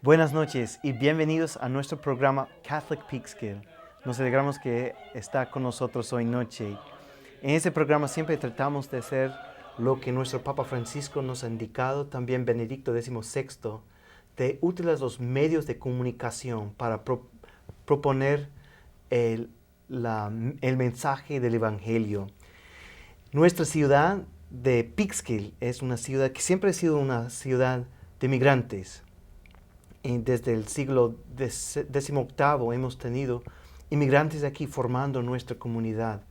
Buenas noches y bienvenidos a nuestro programa Catholic Peekskill. Nos alegramos que está con nosotros hoy noche. En este programa siempre tratamos de hacer lo que nuestro Papa Francisco nos ha indicado, también Benedicto XVI, de utilizar los medios de comunicación para proponer el mensaje del Evangelio. Nuestra ciudad de Peekskill es una ciudad que siempre ha sido una ciudad de migrantes. Desde el siglo XVIII hemos tenido inmigrantes aquí formando nuestra comunidad,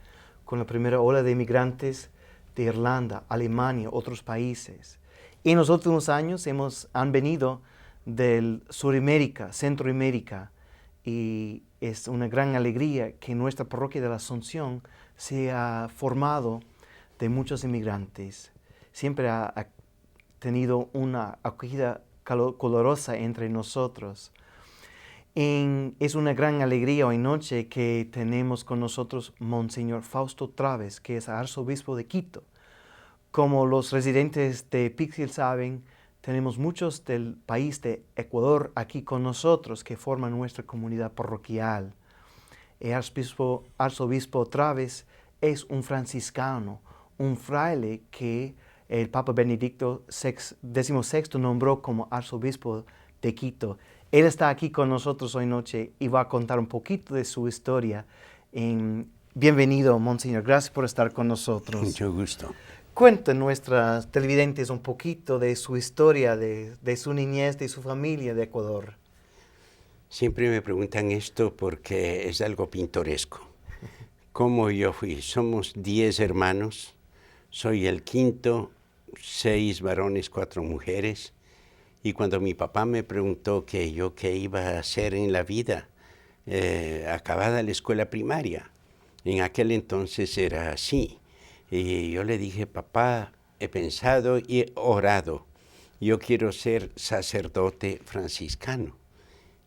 con la primera ola de inmigrantes de Irlanda, Alemania, otros países. Y en los últimos años han venido del Suramérica, Centroamérica, y es una gran alegría que nuestra parroquia de la Asunción se ha formado de muchos inmigrantes. Siempre ha tenido una acogida colorosa entre nosotros. Es una gran alegría hoy noche que tenemos con nosotros Monseñor Fausto Traves, que es arzobispo de Quito. Como los residentes de Peekskill saben, tenemos muchos del país de Ecuador aquí con nosotros que forman nuestra comunidad parroquial. El arzobispo Traves es un franciscano, un fraile que el Papa Benedicto XVI nombró como arzobispo de Quito. Él está aquí con nosotros hoy noche y va a contar un poquito de su historia. Bienvenido, Monseñor. Gracias por estar con nosotros. Mucho gusto. Cuenta a nuestras televidentes un poquito de su historia, de su niñez, de su familia de Ecuador. Siempre me preguntan esto porque es algo pintoresco. ¿Cómo yo fui? Somos 10 hermanos. Soy el quinto, 6 varones, 4 mujeres. Y cuando mi papá me preguntó qué iba a hacer en la vida, acabada la escuela primaria, en aquel entonces era así. Y yo le dije, papá, he pensado y orado, yo quiero ser sacerdote franciscano.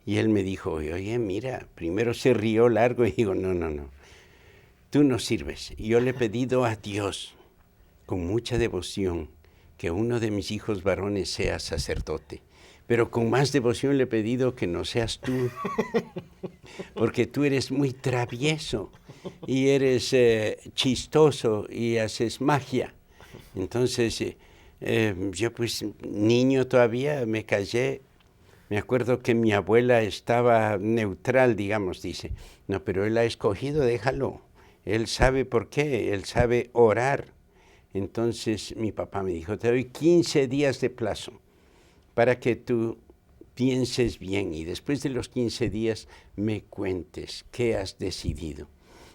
Y él me dijo, oye, mira, primero se rió largo y digo, no, tú no sirves. Y yo le he pedido a Dios, con mucha devoción, que uno de mis hijos varones sea sacerdote. Pero con más devoción le he pedido que no seas tú, porque tú eres muy travieso y eres chistoso y haces magia. Entonces, yo pues niño todavía me callé. Me acuerdo que mi abuela estaba neutral, digamos, dice, no, pero él ha escogido, déjalo. Él sabe por qué, él sabe orar. Entonces mi papá me dijo, te doy 15 días de plazo para que tú pienses bien y después de los 15 días me cuentes qué has decidido.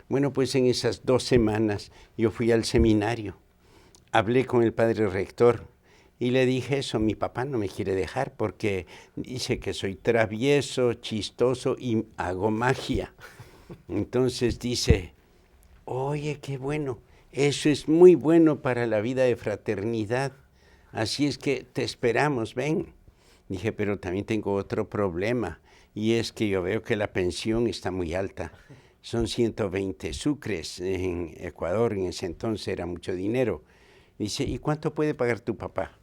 Bueno, pues en esas 2 semanas yo fui al seminario, hablé con el padre rector y le dije eso, mi papá no me quiere dejar porque dice que soy travieso, chistoso y hago magia. Entonces dice, oye, qué bueno. Eso es muy bueno para la vida de fraternidad. Así es que te esperamos, ven. Dije, pero también tengo otro problema. Y es que yo veo que la pensión está muy alta. Son 120 sucres en Ecuador. En ese entonces era mucho dinero. Dice, ¿y cuánto puede pagar tu papá?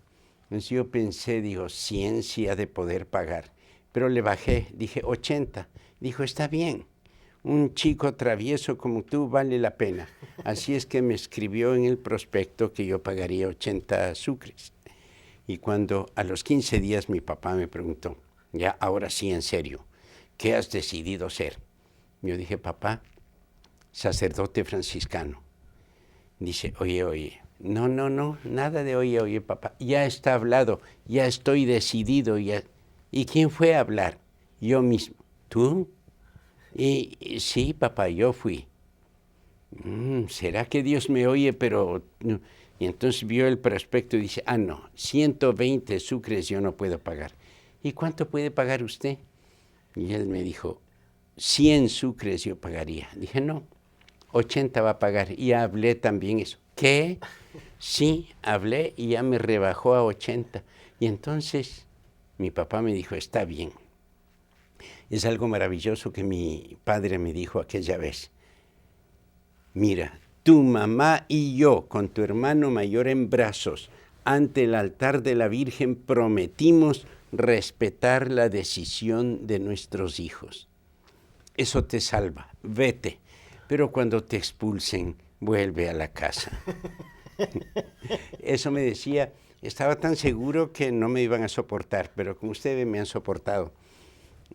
Entonces yo pensé, digo, 100 sí ha de poder pagar. Pero le bajé, dije, 80. Dijo, está bien. Un chico travieso como tú vale la pena. Así es que me escribió en el prospecto que yo pagaría 80 sucres. Y cuando a los 15 días mi papá me preguntó, ya ahora sí en serio, ¿qué has decidido ser? Yo dije, papá, sacerdote franciscano. Dice, oye, no, nada de oye, papá, ya está hablado, ya estoy decidido. Ya. ¿Y quién fue a hablar? Yo mismo. ¿Tú? Y sí, papá, yo fui. ¿Será que Dios me oye? Pero no. Y entonces vio el prospecto y dice, no, 120 sucres yo no puedo pagar. ¿Y cuánto puede pagar usted? Y él me dijo, 100 sucres yo pagaría. Dije, no, 80 va a pagar. Y hablé también eso. ¿Qué? Sí, hablé y ya me rebajó a 80. Y entonces mi papá me dijo, está bien. Es algo maravilloso que mi padre me dijo aquella vez. Mira, tu mamá y yo, con tu hermano mayor en brazos, ante el altar de la Virgen, prometimos respetar la decisión de nuestros hijos. Eso te salva, vete. Pero cuando te expulsen, vuelve a la casa. Eso me decía, estaba tan seguro que no me iban a soportar, pero como ustedes me han soportado.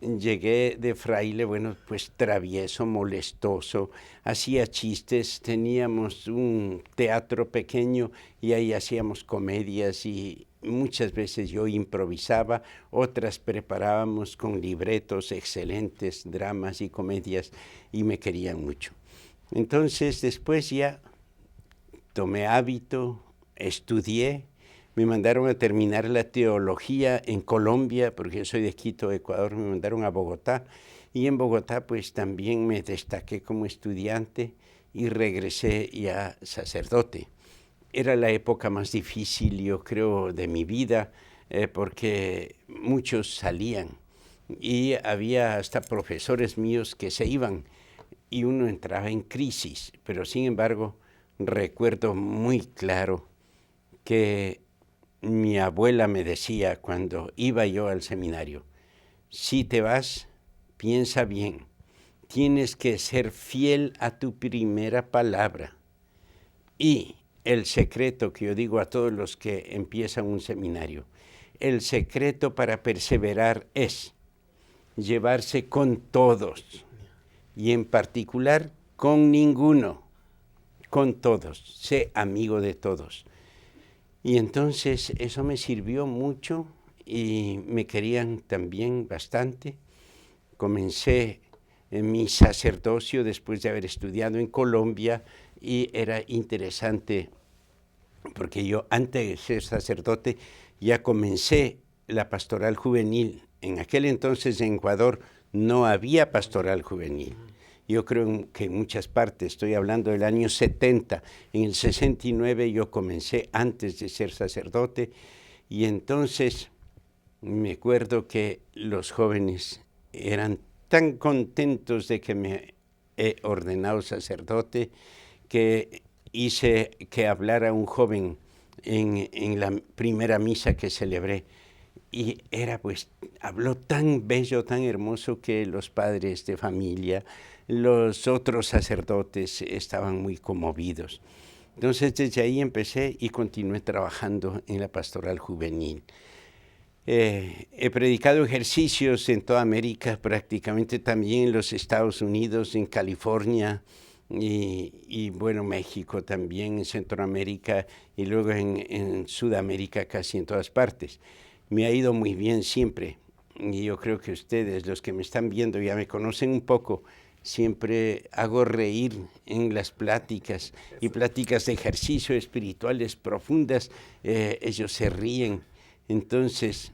Llegué de fraile, bueno, pues travieso, molestoso, hacía chistes, teníamos un teatro pequeño y ahí hacíamos comedias y muchas veces yo improvisaba, otras preparábamos con libretos excelentes, dramas y comedias y me querían mucho. Entonces después ya tomé hábito, estudié, me mandaron a terminar la teología en Colombia, porque yo soy de Quito, Ecuador, me mandaron a Bogotá, y en Bogotá pues también me destaqué como estudiante y regresé ya sacerdote. Era la época más difícil, yo creo, de mi vida, porque muchos salían, y había hasta profesores míos que se iban, y uno entraba en crisis, pero sin embargo, recuerdo muy claro que mi abuela me decía cuando iba yo al seminario, si te vas, piensa bien, tienes que ser fiel a tu primera palabra. Y el secreto que yo digo a todos los que empiezan un seminario, el secreto para perseverar es llevarse con todos y en particular con ninguno, con todos, sé amigo de todos. Y entonces eso me sirvió mucho y me querían también bastante. Comencé mi sacerdocio después de haber estudiado en Colombia y era interesante porque yo antes de ser sacerdote ya comencé la pastoral juvenil. En aquel entonces en Ecuador no había pastoral juvenil. Yo creo que en muchas partes, estoy hablando del año 70, en el 69 yo comencé antes de ser sacerdote y entonces me acuerdo que los jóvenes eran tan contentos de que me he ordenado sacerdote que hice que hablara un joven en la primera misa que celebré. Y era pues, habló tan bello, tan hermoso que los padres de familia, los otros sacerdotes estaban muy conmovidos. Entonces desde ahí empecé y continué trabajando en la pastoral juvenil. He predicado ejercicios en toda América, prácticamente también en los Estados Unidos, en California y bueno, México también, en Centroamérica y luego en Sudamérica, casi en todas partes. Me ha ido muy bien siempre y yo creo que ustedes, los que me están viendo, ya me conocen un poco. Siempre hago reír en las pláticas y pláticas de ejercicio espirituales profundas, ellos se ríen. Entonces,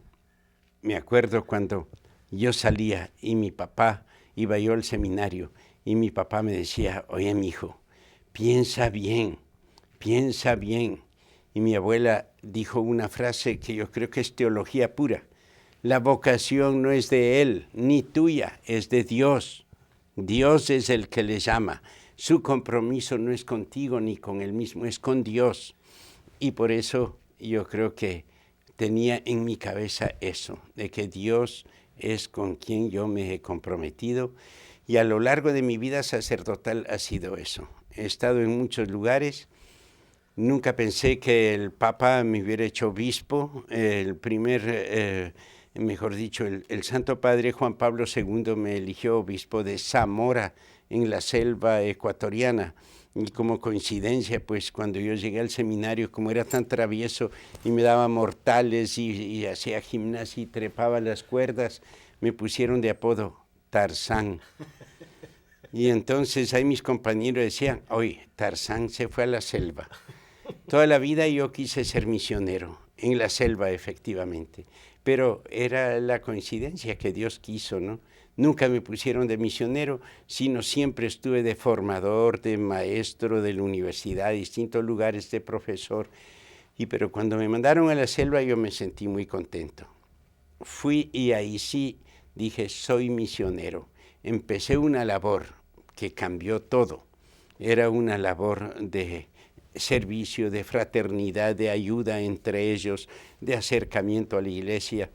me acuerdo cuando yo salía y mi papá, iba yo al seminario y mi papá me decía, oye, mijo, piensa bien, piensa bien. Y mi abuela dijo una frase que yo creo que es teología pura. La vocación no es de él, ni tuya, es de Dios. Dios es el que le llama. Su compromiso no es contigo ni con él mismo, es con Dios. Y por eso yo creo que tenía en mi cabeza eso, de que Dios es con quien yo me he comprometido. Y a lo largo de mi vida sacerdotal ha sido eso. He estado en muchos lugares. Nunca pensé que el Papa me hubiera hecho obispo. El Santo Padre Juan Pablo II me eligió obispo de Zamora, en la selva ecuatoriana. Y como coincidencia, pues cuando yo llegué al seminario, como era tan travieso y me daba mortales y hacía gimnasia y trepaba las cuerdas, me pusieron de apodo Tarzán. Y entonces ahí mis compañeros decían, oye, Tarzán se fue a la selva. Toda la vida yo quise ser misionero, en la selva efectivamente, pero era la coincidencia que Dios quiso, ¿no? Nunca me pusieron de misionero, sino siempre estuve de formador, de maestro de la universidad, distintos lugares de profesor. Pero cuando me mandaron a la selva yo me sentí muy contento. Fui y ahí sí dije, soy misionero. Empecé una labor que cambió todo. Era una labor de servicio, de fraternidad, de ayuda entre ellos, de acercamiento a la iglesia.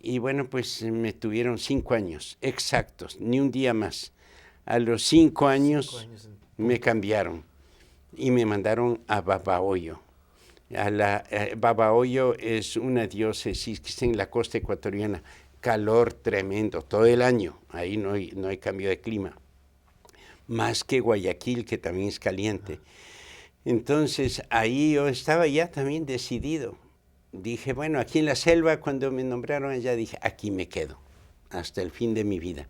Y bueno, pues me tuvieron 5 años, exactos, ni un día más. A los 5 años me cambiaron y me mandaron a Babahoyo. Babahoyo es una diócesis que está en la costa ecuatoriana, calor tremendo todo el año, ahí no hay cambio de clima, más que Guayaquil, que también es caliente. Entonces ahí yo estaba ya también decidido. Dije, bueno, aquí en la selva, cuando me nombraron allá, dije, aquí me quedo, hasta el fin de mi vida.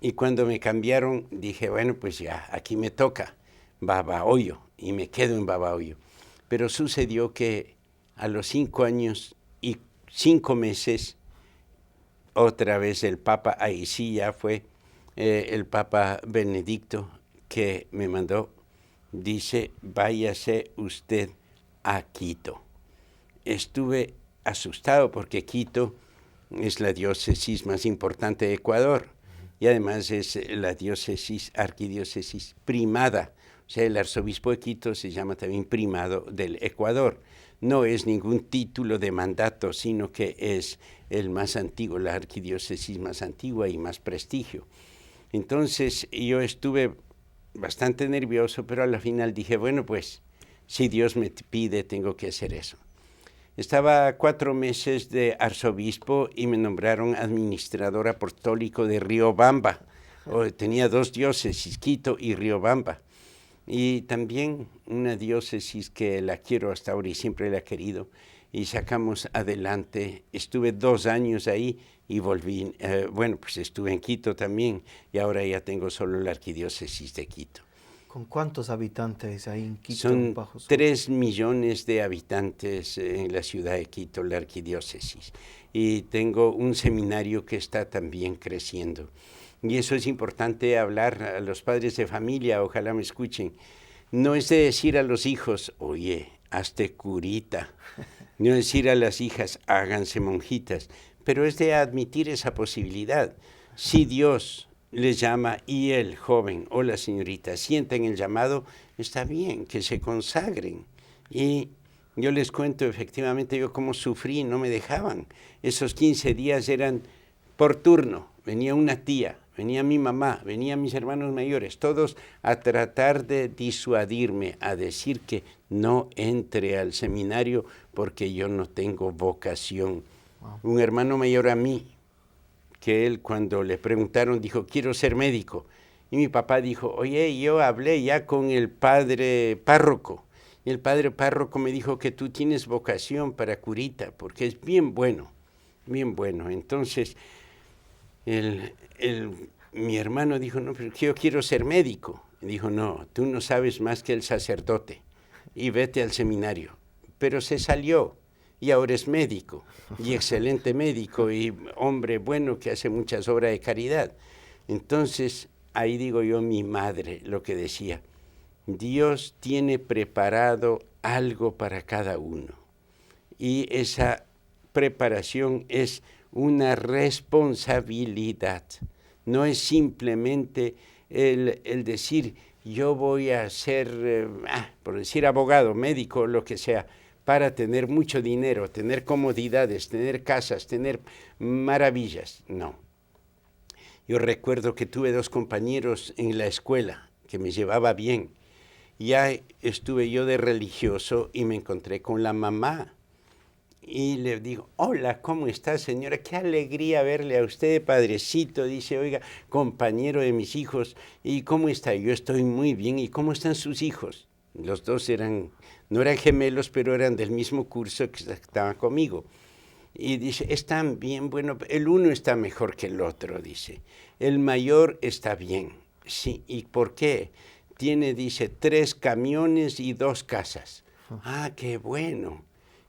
Y cuando me cambiaron, dije, bueno, pues ya, aquí me toca Babahoyo, y me quedo en Babahoyo. Pero sucedió que a los 5 años y 5 meses, otra vez el Papa, ahí sí ya fue el Papa Benedicto, que me mandó, dice, váyase usted a Quito. Estuve asustado porque Quito es la diócesis más importante de Ecuador y además es la diócesis, arquidiócesis primada. O sea, el arzobispo de Quito se llama también primado del Ecuador. No es ningún título de mandato, sino que es el más antiguo, la arquidiócesis más antigua y más prestigio. Entonces yo estuve bastante nervioso, pero a la final dije, bueno, pues si Dios me pide, tengo que hacer eso. Estaba 4 meses de arzobispo y me nombraron administrador apostólico de Riobamba. Tenía 2 diócesis, Quito y Riobamba. Y también una diócesis que la quiero hasta ahora y siempre la he querido. Y sacamos adelante. Estuve 2 años ahí y volví. Bueno, pues estuve en Quito también y ahora ya tengo solo la arquidiócesis de Quito. ¿Con cuántos habitantes hay en Quito? Son 3 millones de habitantes en la ciudad de Quito, la arquidiócesis. Y tengo un seminario que está también creciendo. Y eso es importante hablar a los padres de familia, ojalá me escuchen. No es de decir a los hijos, oye, hazte curita. No es decir a las hijas, háganse monjitas. Pero es de admitir esa posibilidad. Si Dios les llama y el joven o la señorita sienten el llamado, está bien, que se consagren. Y yo les cuento efectivamente yo cómo sufrí, no me dejaban. Esos 15 días eran por turno. Venía una tía, venía mi mamá, venían mis hermanos mayores, todos a tratar de disuadirme, a decir que no entre al seminario porque yo no tengo vocación. Wow. Un hermano mayor a mí, que él cuando le preguntaron dijo, quiero ser médico. Y mi papá dijo, oye, yo hablé ya con el padre párroco. Y el padre párroco me dijo que tú tienes vocación para curita, porque es bien bueno, bien bueno. Entonces, mi hermano dijo, no, pero yo quiero ser médico. Y dijo, no, tú no sabes más que el sacerdote y vete al seminario. Pero se salió. Y ahora es médico, y excelente médico, y hombre bueno que hace muchas obras de caridad. Entonces, ahí digo yo, mi madre, lo que decía, Dios tiene preparado algo para cada uno, y esa preparación es una responsabilidad, no es simplemente el decir, yo voy a ser, por decir abogado, médico, lo que sea, para tener mucho dinero, tener comodidades, tener casas, tener maravillas. No. Yo recuerdo que tuve 2 compañeros en la escuela que me llevaba bien. Ya estuve yo de religioso y me encontré con la mamá. Y le digo, hola, ¿cómo está, señora? Qué alegría verle a usted, padrecito. Dice, oiga, compañero de mis hijos, ¿y cómo está? Yo estoy muy bien. ¿Y cómo están sus hijos? Los 2 no eran gemelos, pero eran del mismo curso que estaban conmigo. Y dice, están bien, bueno, el uno está mejor que el otro, dice. El mayor está bien. Sí, ¿y por qué? Tiene, dice, 3 camiones y 2 casas. Ah, qué bueno.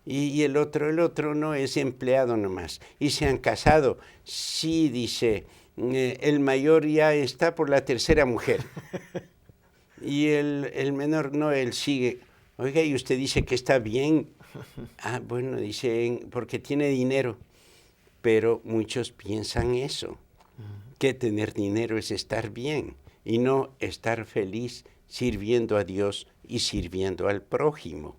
Y el otro no, es empleado nomás. ¿Y se han casado? Sí, dice, el mayor ya está por la 3ª mujer. Y el menor no, él sigue. Oiga, y usted dice que está bien. Ah, bueno, dice, porque tiene dinero. Pero muchos piensan eso, que tener dinero es estar bien y no estar feliz sirviendo a Dios y sirviendo al prójimo.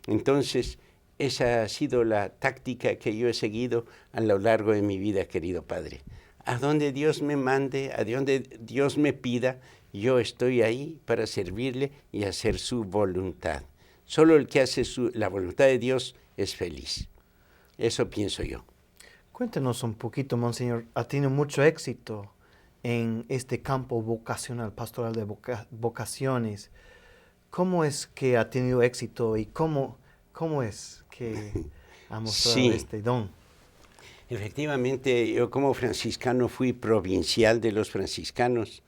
Entonces, esa ha sido la táctica que yo he seguido a lo largo de mi vida, querido Padre. A donde Dios me mande, a donde Dios me pida, yo estoy ahí para servirle y hacer su voluntad. Solo el que hace la voluntad de Dios es feliz. Eso pienso yo. Cuéntenos un poquito, Monseñor. Ha tenido mucho éxito en este campo vocacional, pastoral de vocaciones. ¿Cómo es que ha tenido éxito y cómo es que ha mostrado Sí. este don? Efectivamente, yo como franciscano fui provincial de los franciscanos.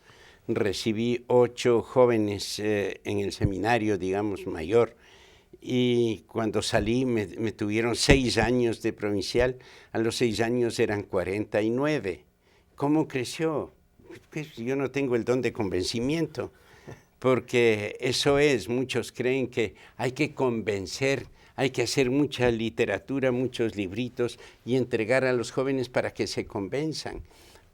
Recibí 8 jóvenes en el seminario, digamos, mayor. Y cuando salí me tuvieron 6 años de provincial. A los 6 años eran 49. ¿Cómo creció? Pues yo no tengo el don de convencimiento, porque eso es, muchos creen que hay que convencer, hay que hacer mucha literatura, muchos libritos y entregar a los jóvenes para que se convenzan.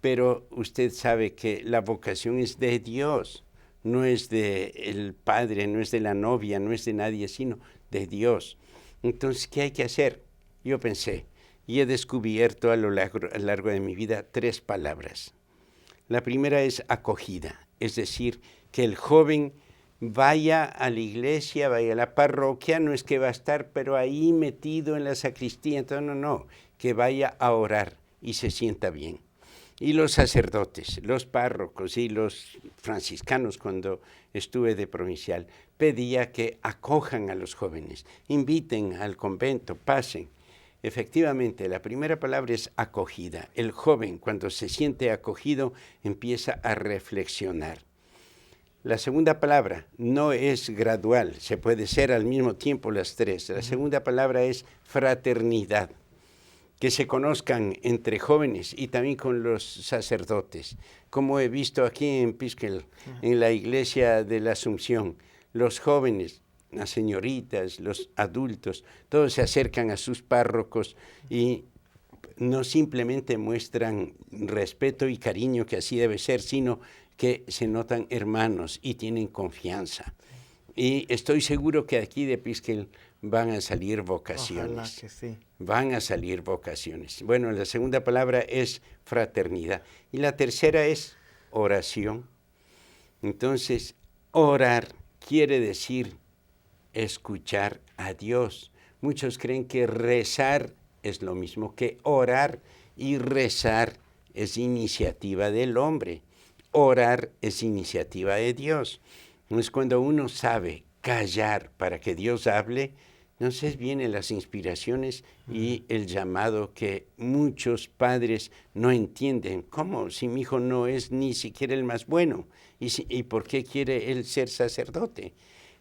Pero usted sabe que la vocación es de Dios, no es del padre, no es de la novia, no es de nadie, sino de Dios. Entonces, ¿qué hay que hacer? Yo pensé, y he descubierto a lo largo de mi vida 3 palabras. La primera es acogida, es decir, que el joven vaya a la iglesia, vaya a la parroquia, no es que va a estar, pero ahí metido en la sacristía, entonces no, que vaya a orar y se sienta bien. Y los sacerdotes, los párrocos y los franciscanos, cuando estuve de provincial, pedía que acojan a los jóvenes, inviten al convento, pasen. Efectivamente, la primera palabra es acogida. El joven, cuando se siente acogido, empieza a reflexionar. La segunda palabra no es gradual, se puede ser al mismo tiempo las 3. La segunda palabra es fraternidad. Que se conozcan entre jóvenes y también con los sacerdotes. Como he visto aquí en Pisquel, en la iglesia de la Asunción, los jóvenes, las señoritas, los adultos, todos se acercan a sus párrocos y no simplemente muestran respeto y cariño, que así debe ser, sino que se notan hermanos y tienen confianza. Y estoy seguro que aquí de Pisquel van a salir vocaciones. Ojalá que sí. Van a salir vocaciones. Bueno, la segunda palabra es fraternidad. Y la tercera es oración. Entonces, orar quiere decir escuchar a Dios. Muchos creen que rezar es lo mismo que orar, y rezar es iniciativa del hombre. Orar es iniciativa de Dios. Entonces, cuando uno sabe callar para que Dios hable, entonces vienen las inspiraciones y el llamado que muchos padres no entienden. ¿Cómo? Si mi hijo no es ni siquiera el más bueno. ¿Y por qué quiere él ser sacerdote?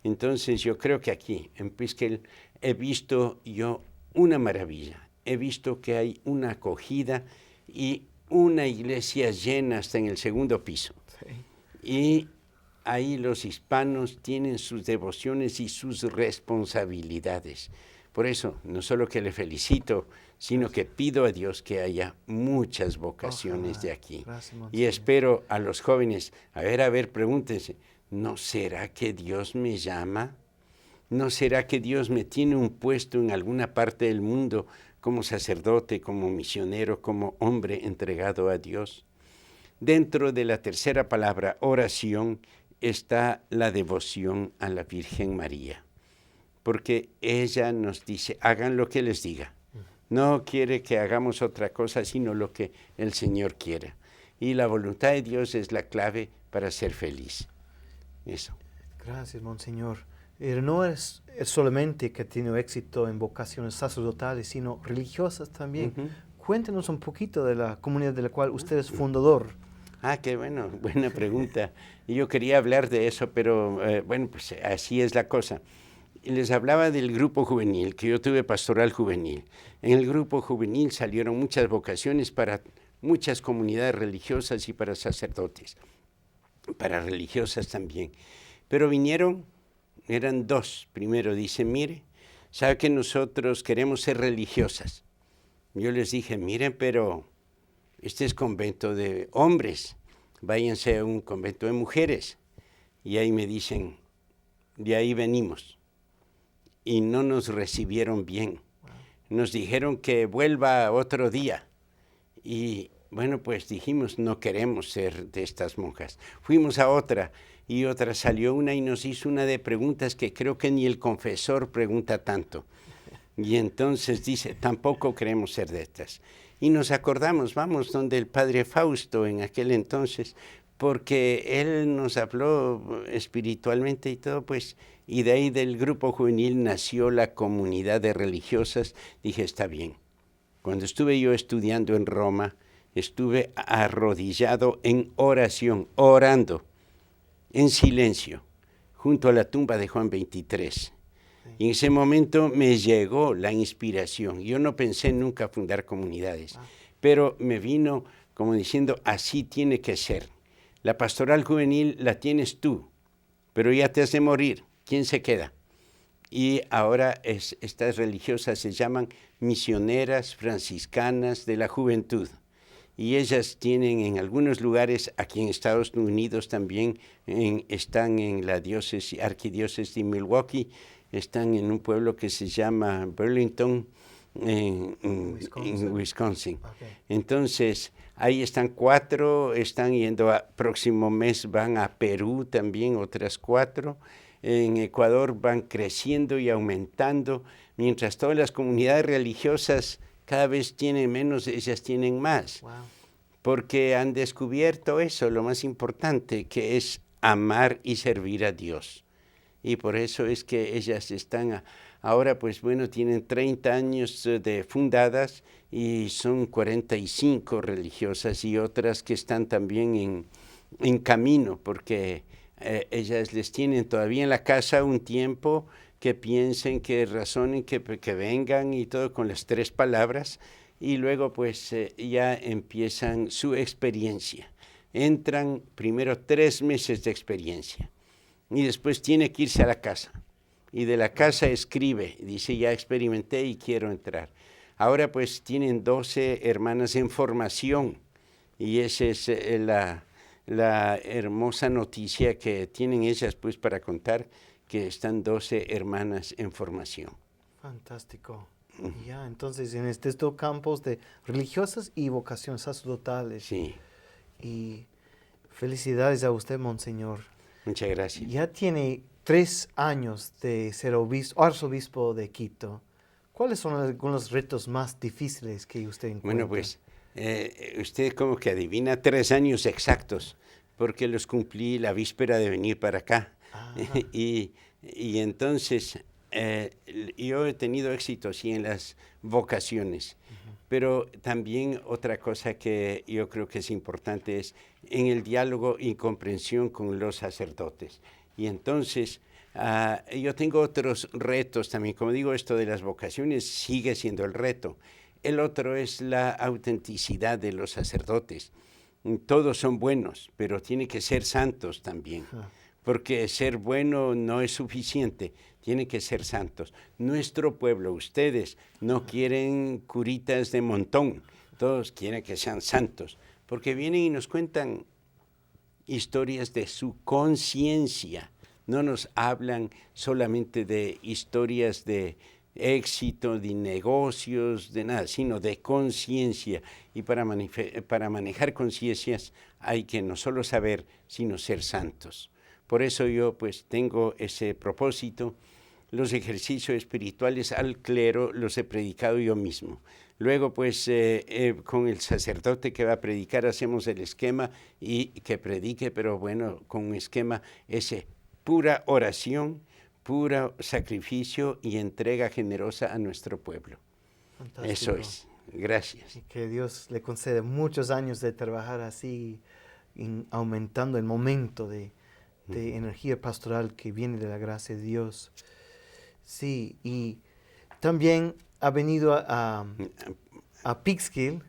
Entonces yo creo que aquí, en Pisquel, he visto yo una maravilla. He visto que hay una acogida y una iglesia llena hasta en el 2º piso. Sí. Y ahí los hispanos tienen sus devociones y sus responsabilidades. Por eso, no solo que le felicito, sino que pido a Dios que haya muchas vocaciones de aquí. Gracias, y espero a los jóvenes, a ver, pregúntense, ¿no será que Dios me llama? ¿No será que Dios me tiene un puesto en alguna parte del mundo como sacerdote, como misionero, como hombre entregado a Dios? Dentro de la tercera palabra, oración, está la devoción a la Virgen María, porque ella nos dice, hagan lo que les diga. No quiere que hagamos otra cosa, sino lo que el Señor quiera. Y la voluntad de Dios es la clave para ser feliz. Eso. Gracias, Monseñor. No es solamente que tiene éxito en vocaciones sacerdotales, sino religiosas también. Cuéntenos un poquito de la comunidad de la cual usted es fundador. Qué bueno, buena pregunta. Y yo quería hablar de eso, pero bueno, pues así es la cosa. Y les hablaba del grupo juvenil, que yo tuve pastoral juvenil. En el grupo juvenil salieron muchas vocaciones para muchas comunidades religiosas y para sacerdotes, para religiosas también. Pero vinieron, eran 2. Primero dice, mire, sabe que nosotros queremos ser religiosas. Yo les dije, miren, pero este es convento de hombres, váyanse a un convento de mujeres. Y ahí me dicen, de ahí venimos. Y no nos recibieron bien. nos dijeron que vuelva otro día. Y bueno, pues dijimos, no queremos ser de estas monjas. Fuimos a otra y otra, salió una y nos hizo una de preguntas que creo que ni el confesor pregunta tanto. Y entonces dice, tampoco queremos ser de estas. Y nos acordamos, vamos donde el padre Fausto en aquel entonces, porque él nos habló espiritualmente y todo, pues, y de ahí del grupo juvenil nació la comunidad de religiosas. Dije, está bien. Cuando estuve yo estudiando en Roma, estuve arrodillado en oración, orando, en silencio, junto a la tumba de Juan 23. Y en ese momento me llegó la inspiración. Yo no pensé nunca fundar comunidades, pero me vino como diciendo, así tiene que ser. La pastoral juvenil la tienes tú, pero ya te has de morir. ¿Quién se queda? Y ahora estas religiosas se llaman misioneras franciscanas de la juventud. Y ellas tienen en algunos lugares, aquí en Estados Unidos también, están en la arquidiócesis de Milwaukee, están en un pueblo que se llama Burlington, en Wisconsin. Okay. Entonces, ahí están 4, están yendo próximo mes van a Perú también, otras 4. En Ecuador van creciendo y aumentando, mientras todas las comunidades religiosas cada vez tienen menos, ellas tienen más. Wow. Porque han descubierto eso, lo más importante, que es amar y servir a Dios. Y por eso es que ellas están ahora, pues bueno, tienen 30 años de fundadas y son 45 religiosas y otras que están también en camino, porque ellas les tienen todavía en la casa un tiempo que piensen, que razonen, que vengan y todo con las 3 palabras y luego pues ya empiezan su experiencia. Entran primero 3 meses de experiencia y después tiene que irse a la casa y de la casa escribe, dice ya experimenté y quiero entrar. Ahora pues tienen 12 hermanas en formación y esa es la hermosa noticia que tienen ellas pues para contar, que están 12 hermanas en formación. Fantástico. Ya, entonces en estos 2 campos de religiosas y vocaciones sacerdotales. Sí. Y felicidades a usted, Monseñor. Muchas gracias. Ya tiene 3 años de ser arzobispo de Quito. ¿Cuáles son algunos retos más difíciles que usted encuentra? Bueno, pues usted como que adivina 3 años exactos, porque los cumplí la víspera de venir para acá. y entonces yo he tenido éxito, sí, en las vocaciones, pero también otra cosa que yo creo que es importante es en el diálogo y comprensión con los sacerdotes. Y entonces yo tengo otros retos también, como digo, esto de las vocaciones sigue siendo el reto. El otro es la autenticidad de los sacerdotes. Todos son buenos, pero tienen que ser santos también. Porque ser bueno no es suficiente, tienen que ser santos. Nuestro pueblo, ustedes, no quieren curitas de montón, todos quieren que sean santos, porque vienen y nos cuentan historias de su conciencia, no nos hablan solamente de historias de éxito, de negocios, de nada, sino de conciencia. Y para manejar conciencias hay que no solo saber, sino ser santos. Por eso yo pues tengo ese propósito. Los ejercicios espirituales al clero los he predicado yo mismo. Luego pues con el sacerdote que va a predicar hacemos el esquema y que predique, pero bueno, con un esquema ese, pura oración, puro sacrificio y entrega generosa a nuestro pueblo. Fantástico. Eso es. Gracias. Y que Dios le conceda muchos años de trabajar así, aumentando el momento de energía pastoral que viene de la gracia de Dios. Sí, y también ha venido a Peekskill.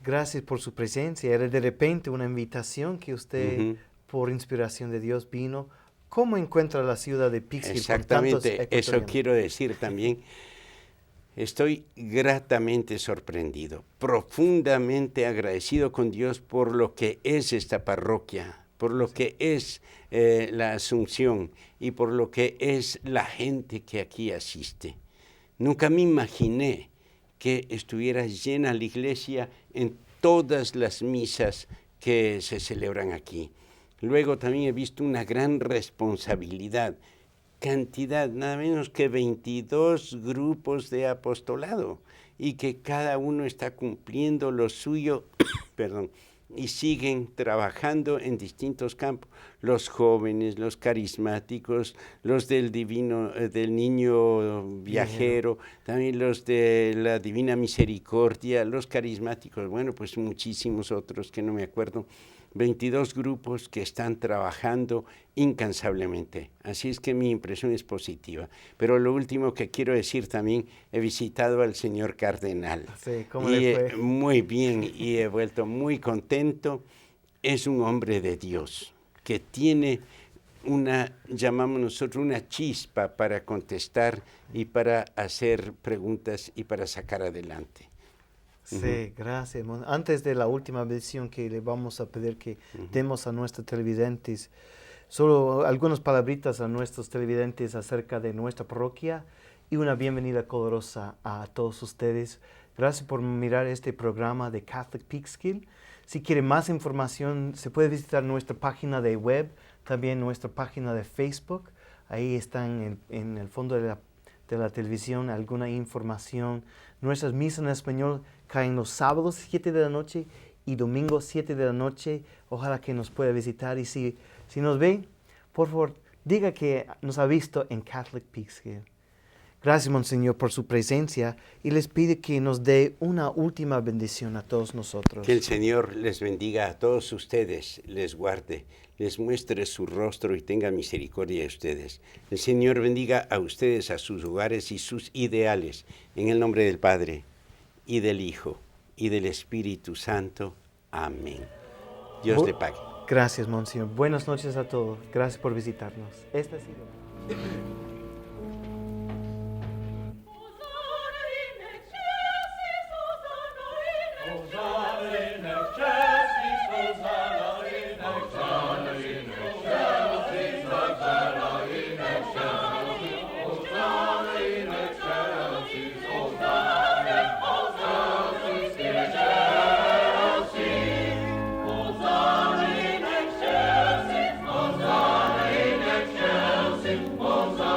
Gracias por su presencia. Era de repente una invitación que usted, por inspiración de Dios, vino. ¿Cómo encuentra la ciudad de Peekskill? Exactamente, eso quiero decir también. Estoy gratamente sorprendido, profundamente agradecido con Dios por lo que es esta parroquia, por lo que es la Asunción y por lo que es la gente que aquí asiste. Nunca me imaginé que estuviera llena la iglesia en todas las misas que se celebran aquí. Luego también he visto una gran responsabilidad, cantidad, nada menos que 22 grupos de apostolado, y que cada uno está cumpliendo lo suyo, perdón, y siguen trabajando en distintos campos. Los jóvenes, los carismáticos, los del niño viajero, también los de la Divina Misericordia, los carismáticos, bueno, pues muchísimos otros que no me acuerdo. 22 grupos que están trabajando incansablemente. Así es que mi impresión es positiva. Pero lo último que quiero decir también, he visitado al señor cardenal. Sí, ¿cómo le fue? Muy bien, y he vuelto muy contento. Es un hombre de Dios que tiene llamamos nosotros, una chispa para contestar y para hacer preguntas y para sacar adelante. Sí, gracias. Antes de la última bendición que le vamos a pedir que demos a nuestros televidentes, solo algunas palabritas a nuestros televidentes acerca de nuestra parroquia y una bienvenida colorosa a todos ustedes. Gracias por mirar este programa de Catholic Peekskill. Si quiere más información, se puede visitar nuestra página de web, también nuestra página de Facebook. Ahí están en el fondo de la televisión alguna información. Nuestras misas en español caen los sábados 7 de la noche y domingos 7 de la noche. Ojalá que nos pueda visitar. Y si nos ve, por favor, diga que nos ha visto en Catholic Peekskill. Gracias, Monseñor, por su presencia y les pide que nos dé una última bendición a todos nosotros. Que el Señor les bendiga a todos ustedes, les guarde, les muestre su rostro y tenga misericordia de ustedes. El Señor bendiga a ustedes, a sus hogares y sus ideales. En el nombre del Padre, y del Hijo, y del Espíritu Santo. Amén. Dios le pague. Gracias, Monseñor. Buenas noches a todos. Gracias por visitarnos. Esta ha sido... Hosanna